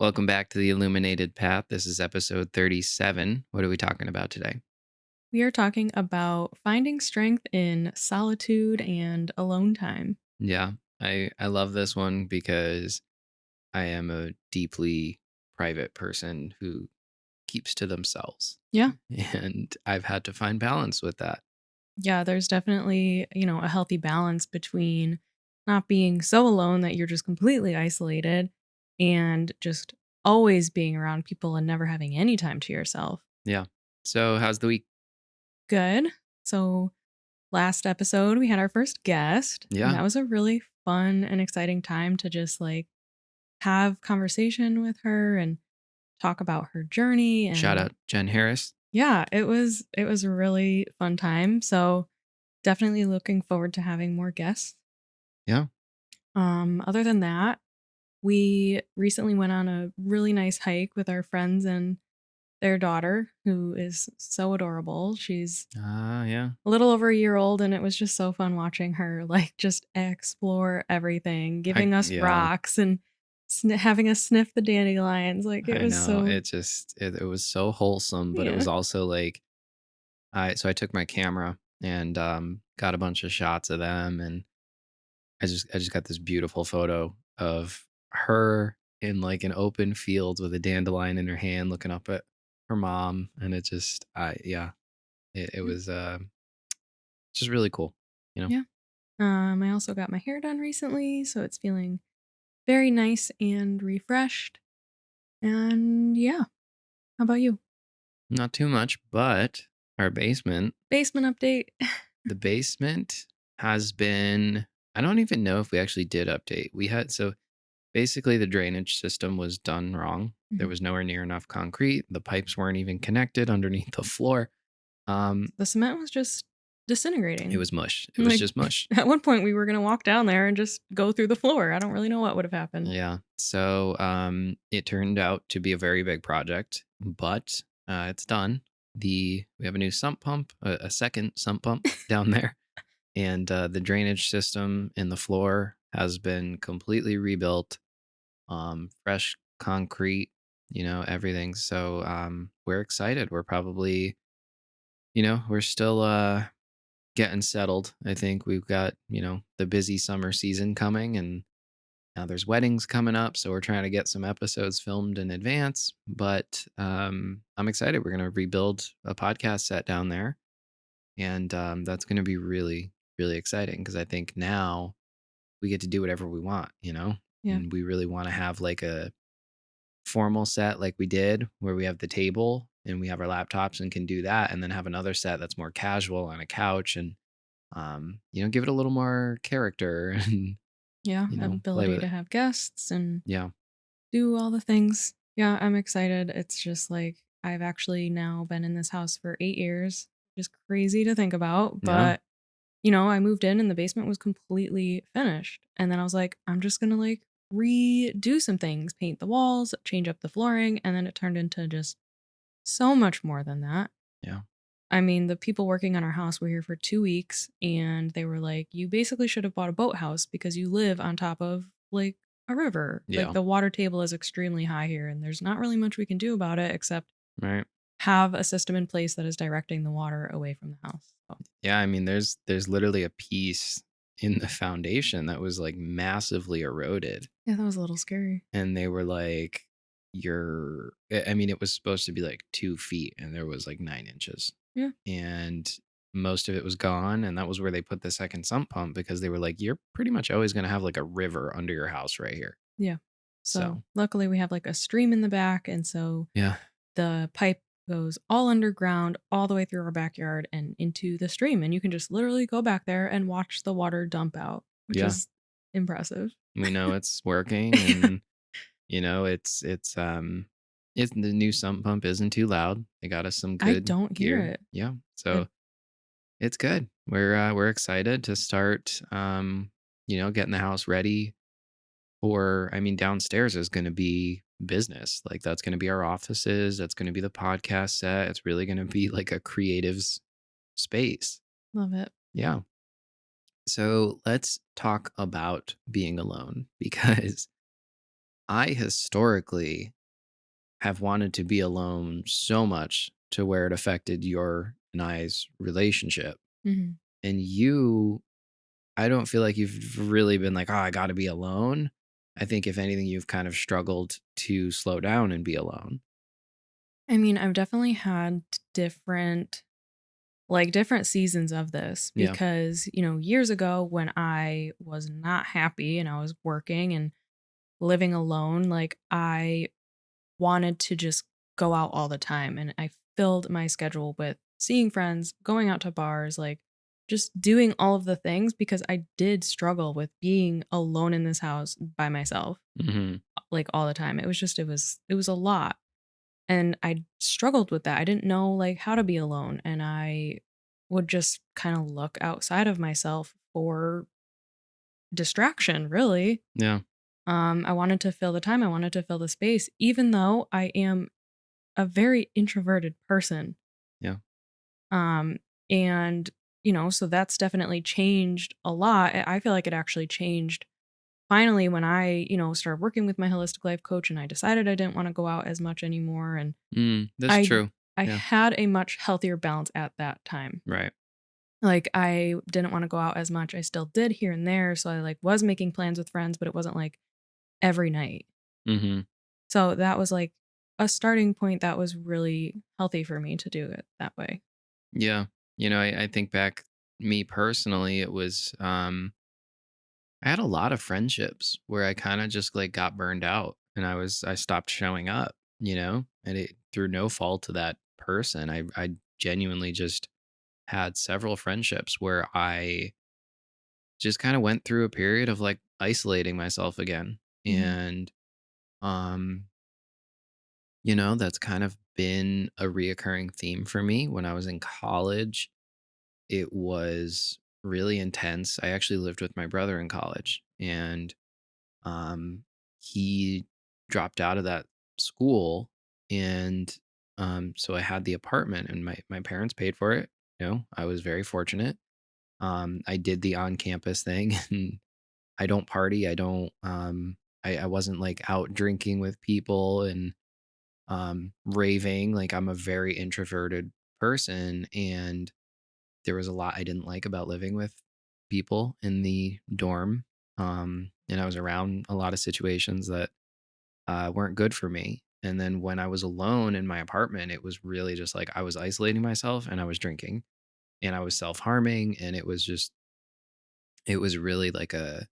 Welcome back to the Illuminated Path. This is episode 37. What are we talking about today? We are talking about finding strength in solitude and alone time. Yeah, I love this one because I am a deeply private person who keeps to themselves. Yeah. And I've had to find balance with that. Yeah, there's definitely, a healthy balance between not being so alone that you're just completely isolated and just always being around people and never having any time to yourself. Yeah. So, how's the week? Good. So, last episode, we had our first guest, and Yeah. that was a really fun and exciting time to just have conversation with her and talk about her journey. Shout And out Jen Harris. yeah, it was a really fun time. So definitely looking forward to having more guests. Yeah. Other than that, we recently went on a really nice hike with our friends and their daughter, who is so adorable. She's Yeah. a little over a year old, and it was just so fun watching her just explore everything, giving us Yeah, rocks and having us sniff the dandelions. Like it I was know. so It was so wholesome, but it yeah. was also like I took my camera and got a bunch of shots of them, and I just got this beautiful photo of her in like an open field with a dandelion in her hand looking up at her mom, and it just I yeah, it Yeah. was just really cool, you know. Yeah. I also got my hair done recently, so it's feeling very nice and refreshed. And yeah, how about you? Not too much, but our Basement update. the basement has been I don't even know if we actually did update. We had so basically the drainage system was done wrong. There Mhm. was nowhere near enough concrete. The pipes weren't even connected underneath the floor. Um, The cement was just it disintegrating. was mush. It was Like just mush. at one point we were gonna walk down there and just go through the floor. I don't really know what would have happened. Yeah. So it turned out to be a very big project, but it's done. We have a new sump pump, a second sump pump down there, and the drainage system in the floor has been completely rebuilt. Fresh concrete, everything. So we're excited. We're probably, we're still getting settled. I think we've got the busy summer season coming, and now there's weddings coming up, so we're trying to get some episodes filmed in advance. But I'm excited. We're gonna rebuild a podcast set down there, and that's gonna be really, really exciting because I think now we get to do whatever we want, Yeah. and we really want to have like a formal set like we did where we have the table and we have our laptops and can do that, and then have another set that's more casual on a couch and give it a little more character and Yeah. play Ability with to it. have guests and Yeah. do all the things. Yeah, I'm excited. It's just I've actually now been in this house for 8 years. Just crazy to think about. Yeah. But, I moved in and the basement was completely finished. And then I was like, I'm just gonna redo some things, paint the walls, change up the flooring, and then it turned into just so much more than that. Yeah. I mean, the people working on our house were here for 2 weeks and they were like, you basically should have bought a boathouse because you live on top of a river. Like Yeah. the water table is extremely high here and there's not really much we can do about it except Right. have a system in place that is directing the water away from the house. So, Yeah, I mean there's literally a piece in the foundation that was like massively eroded, yeah, that was a little scary. and they were like I mean it was supposed to be like 2 feet and there was like 9 inches, Yeah. and most of it was gone, and that was where they put the second sump pump because they were like, you're pretty much always going to have like a river under your house right here. Yeah. So So luckily we have a stream in the back. And so yeah. the pipe goes all underground, all the way through our backyard and into the stream. And you can just literally go back there and watch the water dump out, which Yeah, is impressive. we know it's working, and it's the new sump pump isn't too loud. They got us some I good don't hear gear. it. Yeah. It So it's good. We're excited to start getting the house ready for I mean, downstairs is gonna be business. Like that's gonna be our offices, that's gonna be the podcast set. It's really gonna be like a creatives space. love it. Yeah. So let's talk about being alone because I historically have wanted to be alone so much to where it affected your and I's relationship. Mhm. And you, I don't feel like you've really been like, oh, I got to be alone. I think, if anything, you've kind of struggled to slow down and be alone. I mean, I've definitely had different different seasons of this Yeah. because, years ago when I was not happy and I was working and living alone, I wanted to just go out all the time and I filled my schedule with seeing friends, going out to bars, just doing all of the things because I did struggle with being alone in this house by myself Hmm. all the time. It was a lot. And I struggled with that. I didn't know how to be alone and I would just kind of look outside of myself for distraction, really. Yeah. I wanted to fill the time, I wanted to fill the space even though I am a very introverted person. Yeah. Um, and, so that's definitely changed a lot. I feel like it actually changed finally when I, started working with my holistic life coach and I decided I didn't want to go out as much anymore. And That's I, true. I Yeah. had a much healthier balance at that time. Right. I didn't want to go out as much. I still did here and there. So I was making plans with friends, but it wasn't every night. Hmm. So that was a starting point that was really healthy for me to do it that way. Yeah. I think back, me personally, it was, I had a lot of friendships where I kind of just like got burned out and I stopped showing up, and it through no fault of that person. I genuinely just had several friendships where I just kind of went through a period of like isolating myself again. Mhm. And um, that's kind of been a reoccurring theme for me. When I was in college, it was really intense. I actually lived with my brother in college, and um, he dropped out of that school, and so I had the apartment, and my parents paid for it. I was very fortunate. I did the on campus thing, and I don't party. I don't. I wasn't like out drinking with people and raving. Like, I'm a very introverted person, and there was a lot I didn't like about living with people in the dorm. And I was around a lot of situations that weren't good for me. And then when I was alone in my apartment, it was really just like I was isolating myself and I was drinking and I was self harming. And it was really like a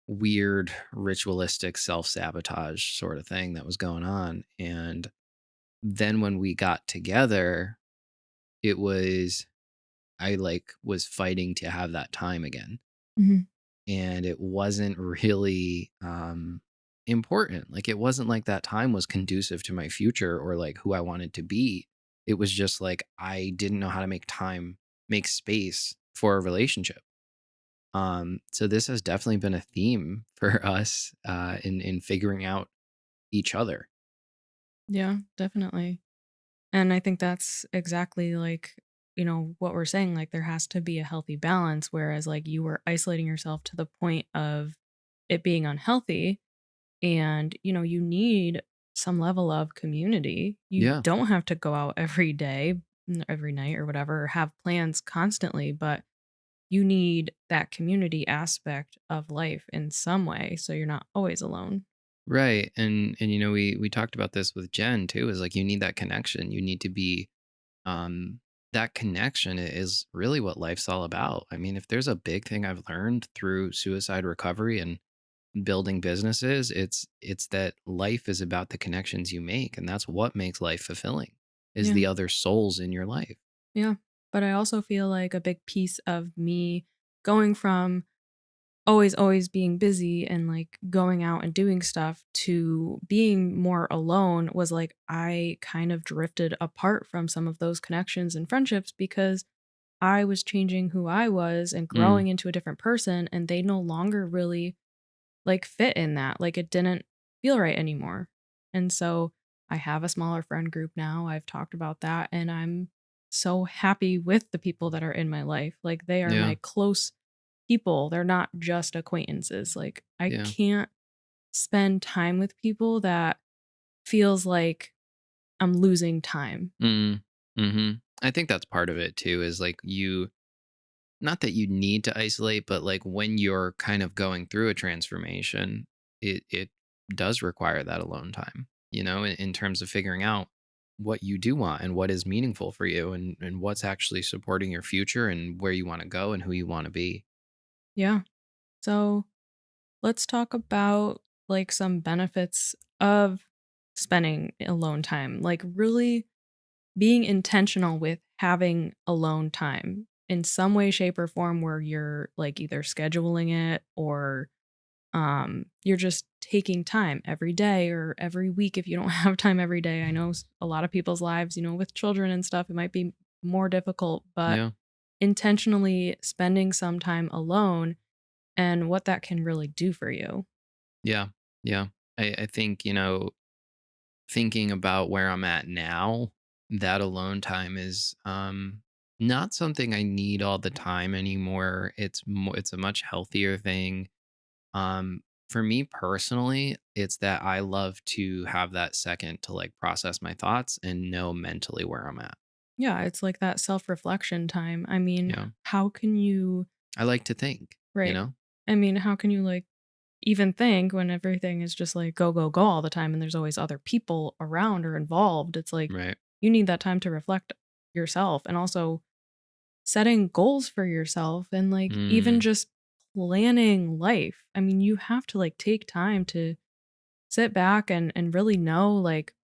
weird ritualistic self sabotage sort of thing that was going on. And then when we got together, it was, I like was fighting to have that time again, Mhm. and it wasn't really important. Like, it wasn't like that time was conducive to my future or like who I wanted to be. It was just like I didn't know how to make time, make space for a relationship. So this has definitely been a theme for us in figuring out each other. Yeah, definitely. And I think that's exactly what we're saying. There has to be a healthy balance. Whereas, you were isolating yourself to the point of it being unhealthy. And, you need some level of community. You Yeah. don't have to go out every day, every night, or whatever, or have plans constantly, but you need that community aspect of life in some way. So you're not always alone. Right. And we talked about this with Jen too, is like you need that connection. You need to be um that connection is really what life's all about. I mean, if there's a big thing I've learned through suicide recovery and building businesses, it's that life is about the connections you make, and that's what makes life fulfilling, is Yeah. the other souls in your life. Yeah. But I also feel like a big piece of me going from always being busy and going out and doing stuff to being more alone was I kind of drifted apart from some of those connections and friendships because I was changing who I was and Mm, growing into a different person and they no longer really fit in that. It didn't feel right anymore. And so I have a smaller friend group now. I've talked about that and I'm so happy with the people that are in my life. They are yeah. my close people. They're not just acquaintances. I Yeah. can't spend time with people that feels like I'm losing time. Mm, mhm. I think that's part of it too, is like you not that you need to isolate, but like when you're kind of going through a transformation, it does require that alone time, in terms of figuring out what you do want and what is meaningful for you and what's actually supporting your future and where you want to go and who you want to be. Yeah. So let's talk about like some benefits of spending alone time. Like really being intentional with having alone time in some way, shape, or form where you're like either scheduling it or you're just taking time every day or every week if you don't have time every day. I know a lot of people's lives, with children and stuff, it might be more difficult, but Yeah. intentionally spending some time alone and what that can really do for you. Yeah. Yeah. I think, thinking about where I'm at now, that alone time is not something I need all the time anymore. It's a much healthier thing. For me personally, it's that I love to have that second to like process my thoughts and know mentally where I'm at. Yeah, it's like that self-reflection time. I mean, Yeah. how can you I like to think, right. I mean, how can you like even think when everything is just like go, go, go all the time and there's always other people around or involved? It's like Right. you need that time to reflect yourself and also setting goals for yourself and like even Mm. just planning life. I mean, you have to like take time to sit back and really know like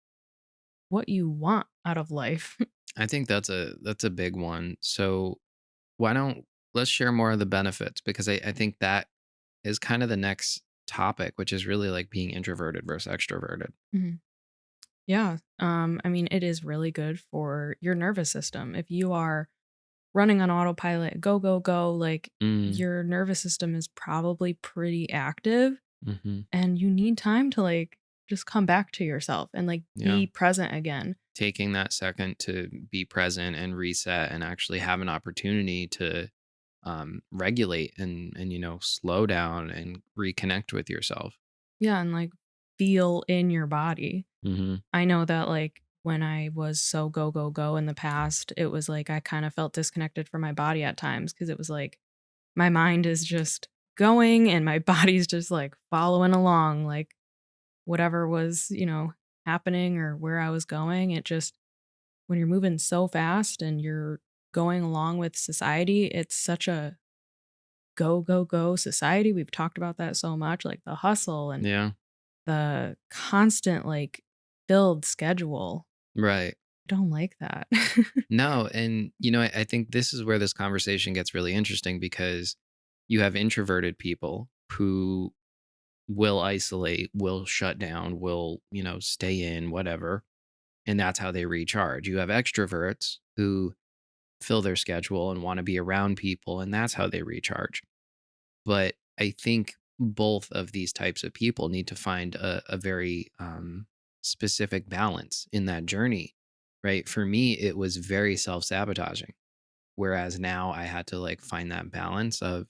what you want out of life. I think that's a big one. So why don't let's share more of the benefits because I think that is kind of the next topic, which is really like being introverted versus extroverted. Mhm. Yeah. I mean, it is really good for your nervous system. If you are running on autopilot, go, go, go, like Mm. your nervous system is probably pretty active Hmm. and you need time to like just come back to yourself and like Yeah. be present again. Taking that second to be present and reset and actually have an opportunity to regulate and slow down and reconnect with yourself. Yeah. And like feel in your body. Hmm. I know that like when I was so go, go, go in the past, it was like I kind of felt disconnected from my body at times because it was like my mind is just going and my body's just like following along, like whatever was, happening or where I was going. It just, when you're moving so fast and you're going along with society, it's such a go, go, go society. We've talked about that so much, like the hustle and Yeah. the constant, like, filled schedule. Right. I don't like that. No, and I think this is where this conversation gets really interesting because you have introverted people who will isolate, will shut down, will, stay in, whatever. And that's how they recharge. You have extroverts who fill their schedule and want to be around people, and that's how they recharge. But I think both of these types of people need to find a very specific balance in that journey, right? For me, it was very self sabotaging. Whereas now I had to like find that balance of,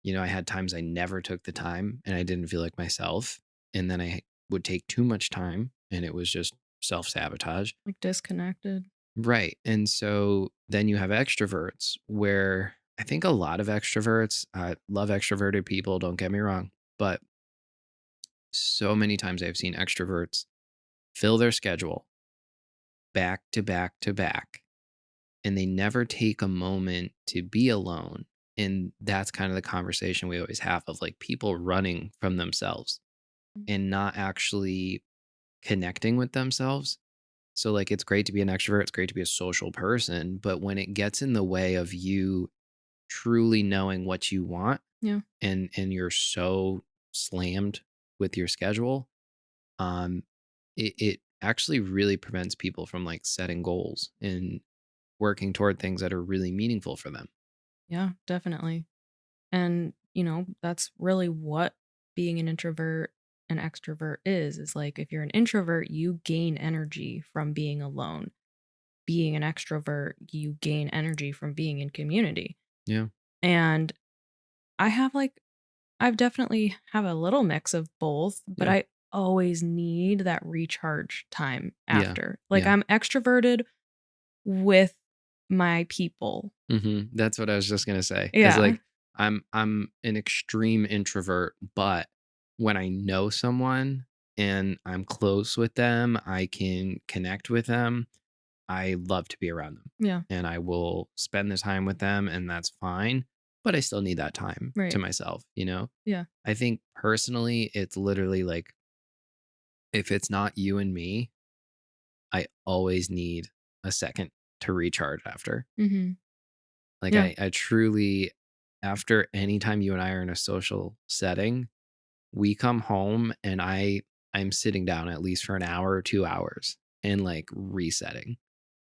I had times I never took the time and I didn't feel like myself. And then I would take too much time and it was just self sabotage. Like, disconnected. Right. And so then you have extroverts where I think a lot of extroverts, love extroverted people, don't get me wrong, but so many times I've seen extroverts fill their schedule back to back to back, and they never take a moment to be alone. And that's kind of the conversation we always have of like people running from themselves Mm. and not actually connecting with themselves. So like it's great to be an extrovert, it's great to be a social person, but when it gets in the way of you truly knowing what you want Yeah. and you're so slammed with your schedule, um it actually really prevents people from like setting goals and working toward things that are really meaningful for them. Yeah, definitely. And, that's really what being an introvert and extrovert is like if you're an introvert, you gain energy from being alone. Being an extrovert, you gain energy from being in community. Yeah. And I have like I've definitely have a little mix of both, but Yeah. I always need that recharge time Yeah. after. Like, Yeah. I'm extroverted with my people. That's what I was just gonna say. Is Yeah. like I'm an extreme introvert, but when I know someone and I'm close with them, I can connect with them. I love to be around them, Yeah. and I will spend the time with them, and that's fine. But I still need that time to Right. myself, you know? Yeah. I think personally, it's literally like if it's not you and me, I always need a second to recharge after. Mhm. Like Yeah. I truly, after any time you and I are in a social setting, we come home and I'm sitting down at least for an hour or 2 hours and like resetting.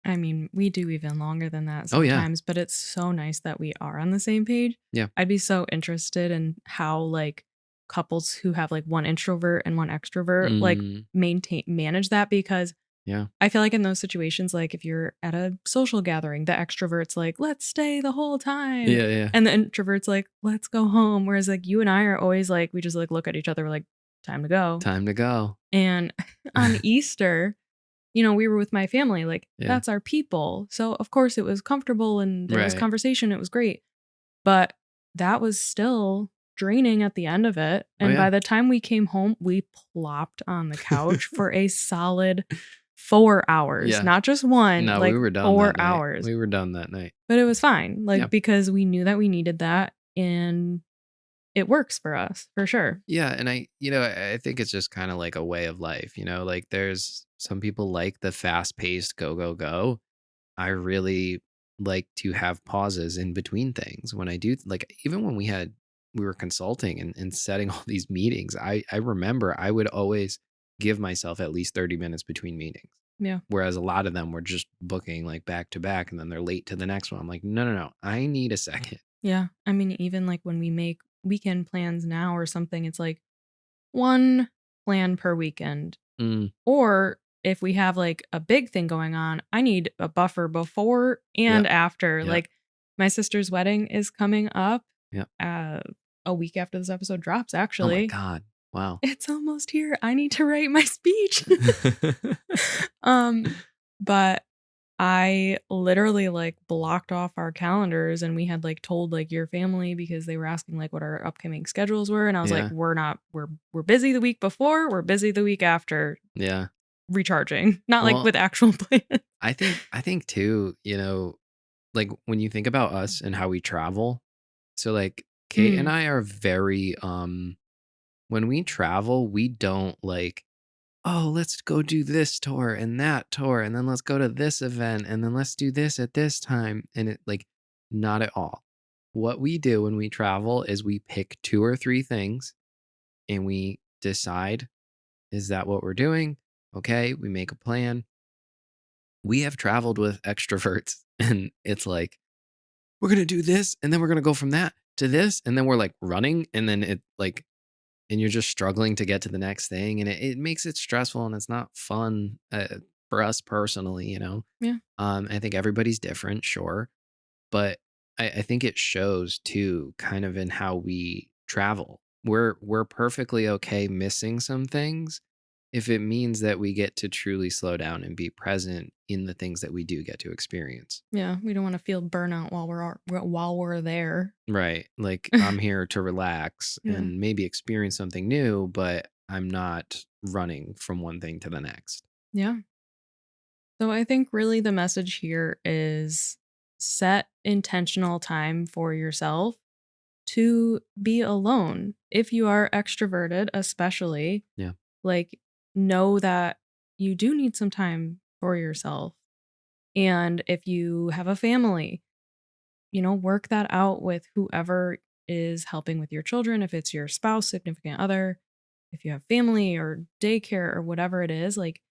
I mean, we do even longer than that Oh yeah. sometimes, but it's so nice that we are on the same page. Yeah. I'd be so interested in how, like, couples who have, like, one introvert and one extrovert, like, Mm, manage that because yeah. I feel like in those situations, like, if you're at a social gathering, the extrovert's like, "Let's stay the whole time," Yeah, yeah. and the introvert's like, "Let's go home," whereas, like, you and I are always like we just, like, look at each other, we're like, "Time to go," Time to go. and on Easter, we were with my family, like, Yeah. that's our people, so, of course, it was comfortable and there was Right. conversation, it was great, but that was still draining at the end of it, Oh and yeah. by the time we came home, we plopped on the couch for a solid 4 hours, Yeah. not just 1, No, we like, were done 4 that night. hours, We were done that night. but it was fine, Yeah. like, because we knew that we needed that, and it works for us, for sure. Yeah, and I think it's just kind of like a way of life, like there's some people like the fast-paced go go go. I really like to have pauses in between things when I do like even when we were consulting and setting all these meetings, I remember I would always give myself at least 30 minutes between meetings. Yeah. Whereas a lot of them were just booking like back to back and then they're late to the next one. I'm like, no, no, no. I need a second. Yeah, I mean, even, like, when we make weekend plans now or something, it's like 1 plan per weekend. Mm, Or if we have, like, a big thing going on, I need a buffer before and yep. after. Yep. Like, my sister's wedding is coming up, Yep. uh, a week after this episode drops, Oh my actually. God. Wow. It's almost here. I need to write my speech. Um, but I literally, like, blocked off our calendars, and we had, like, told, like, your family because they were asking, like, what our upcoming schedules were, and I was like, Yeah. "We're not we're busy the week before, we're busy the week after Yeah. recharging." Not, like, Well, with actual plans. I think too, like when you think about us and how we travel, so like Kate and Mm, I are very when we travel, we don't like, oh, let's go do this tour and that tour and then let's go to this event and then let's do this at this time and it like not at all. What we do when we travel is we pick two or three things and we decide, is that what we're doing? Okay, we make a plan. We have traveled with extroverts and it's like we're going to do this and then we're going to go from that to this and then we're like running and then it like and you're just struggling to get to the next thing and it makes it stressful and it's not fun for us personally, yeah, I think everybody's different, sure, but I think it shows too kind of in how we travel. We're perfectly okay missing some things if it means that we get to truly slow down and be present in the things that we do get to experience. yeah, we don't wanna feel burnout while we're there. Right. Like I'm here to relax Yeah, and maybe experience something new, but I'm not running from one thing to the next. yeah. So I think really the message here is set intentional time for yourself to be alone. If you are extroverted, especially, Yeah. like, know that you do need some time for yourself. And if you have a family, work that out with whoever is helping with your children, if it's your spouse, significant other, if you have family or daycare or whatever it is, like,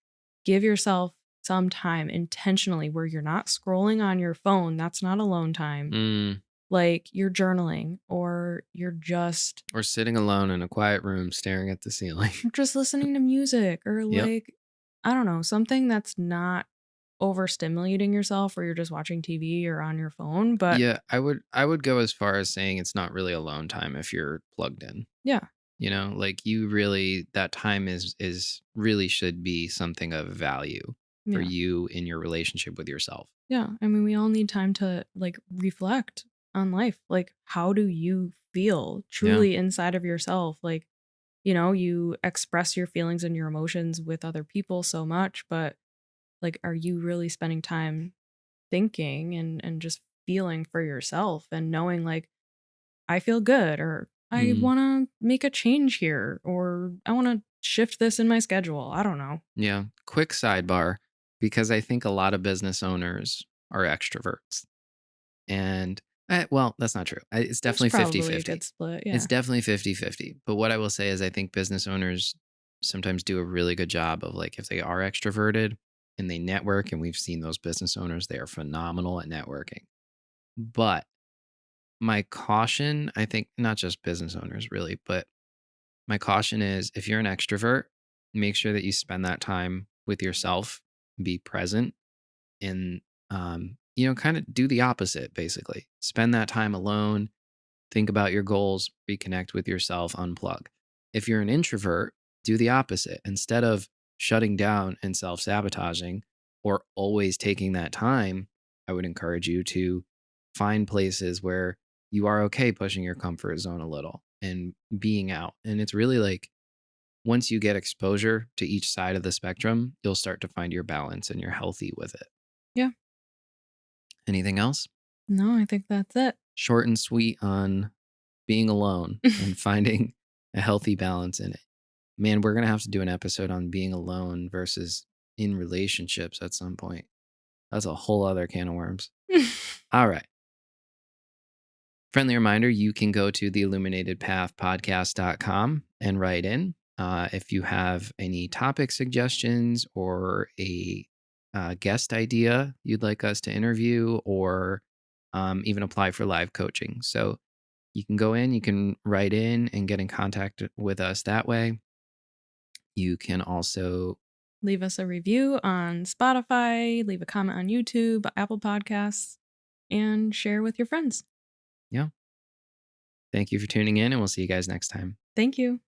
give yourself some time intentionally where you're not scrolling on your phone. That's not alone time. Mm. Like, you're journaling or you're just Or sitting alone in a quiet room staring at the ceiling. just listening to music or, Yep. like, I don't know, something that's not overstimulating yourself where you're just watching TV or on your phone, but Yeah, I would go as far as saying it's not really alone time if you're plugged in. yeah. You know, like you really that time is really should be something of value for Yeah. you in your relationship with yourself. Yeah. I mean, we all need time to like reflect on life. Like, how do you feel Yeah. truly inside of yourself? Like, you express your feelings and your emotions with other people so much, but like, are you really spending time thinking and just feeling for yourself and knowing like, I feel good or I Mm, want to make a change here or I want to shift this in my schedule. I don't know. yeah. Quick sidebar because I think a lot of business owners are extroverts. And well, that's not true. It's There's definitely probably a 50-50. good split. It's Yeah. definitely 50-50. But what I will say is I think business owners sometimes do a really good job of like if they are extroverted and they network, and we've seen those business owners, they are phenomenal at networking. But my caution, I think not just business owners really, but my caution is if you're an extrovert, make sure that you spend that time with yourself, be present, and kind of do the opposite basically. Spend that time alone, think about your goals, reconnect with yourself, unplug. If you're an introvert, do the opposite. Instead of shutting down and self sabotaging or always taking that time, I would encourage you to find places where you are okay pushing your comfort zone a little and being out. And it's really like once you get exposure to each side of the spectrum, you'll start to find your balance and you're healthy with it. Yeah. Anything else? No, I think that's it. Short and sweet on being alone and finding a healthy balance in it. Man, we're going to have to do an episode on being alone versus in relationships at some point. That's a whole other can of worms. All right. Friendly reminder, you can go to the illuminatedpathpodcast.com and write in if you have any topic suggestions or a guest idea you'd like us to interview or even apply for live coaching. So you can go in, you can write in and get in contact with us that way. You can also, Leave us a review on Spotify, leave a comment on YouTube, Apple Podcasts, and share with your friends. yeah, thank you for tuning in, and we'll see you guys next time. Thank you.